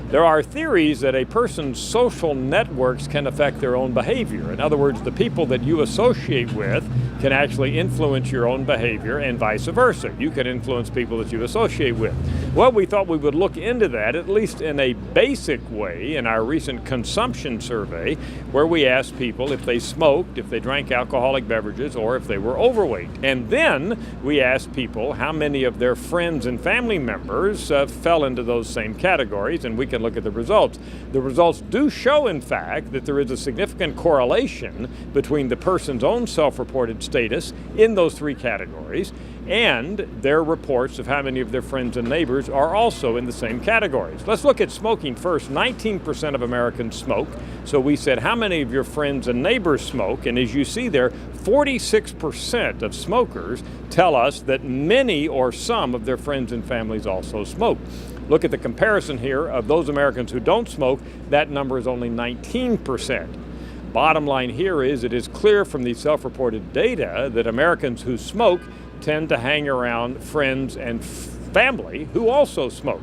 There are theories that a person's social networks can affect their own behavior. In other words, the people that you associate with can actually influence your own behavior and vice versa. You can influence people that you associate with. Well, we thought we would look into that, at least in a basic way, in our recent consumption survey, where we asked people if they smoked, if they drank alcoholic beverages, or if they were overweight. And then we asked people how many of their friends and family members fell into those same categories, and we can look at the results. The results do show, in fact, that there is a significant correlation between the person's own self-reported status in those three categories and their reports of how many of their friends and neighbors are also in the same categories. Let's look at smoking first. 19% of Americans smoke. So we said, how many of your friends and neighbors smoke? And as you see there, 46% of smokers tell us that many or some of their friends and families also smoke. Look at the comparison here of those Americans who don't smoke. That number is only 19%. Bottom line here is it is clear from the self-reported data that Americans who smoke tend to hang around friends and family who also smoke.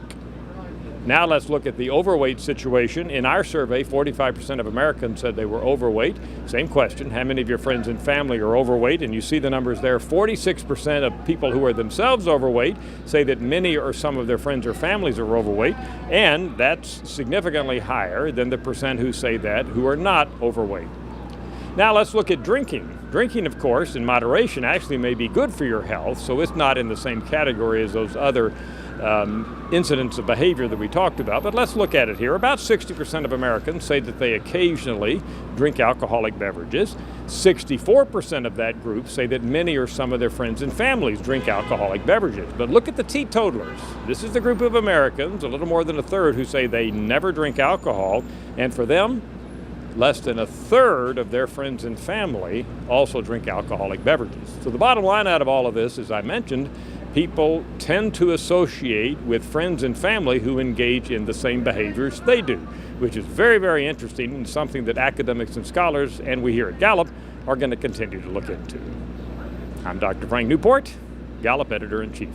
Now let's look at the overweight situation. In our survey, 45% of Americans said they were overweight. Same question, how many of your friends and family are overweight? And you see the numbers there. 46% of people who are themselves overweight say that many or some of their friends or families are overweight. And that's significantly higher than the percent who say that who are not overweight. Now let's look at drinking. Drinking, of course, in moderation actually may be good for your health, so it's not in the same category as those other incidents of behavior that we talked about. But let's look at it here. About 60% of Americans say that they occasionally drink alcoholic beverages. 64% of that group say that many or some of their friends and families drink alcoholic beverages. But look at the teetotalers. This is the group of Americans, a little more than a third, who say they never drink alcohol, and for them, less than a third of their friends and family also drink alcoholic beverages. So the bottom line out of all of this, as I mentioned, people tend to associate with friends and family who engage in the same behaviors they do, which is very, very interesting and something that academics and scholars, and we here at Gallup, are going to continue to look into. I'm Dr. Frank Newport, Gallup Editor-in-Chief.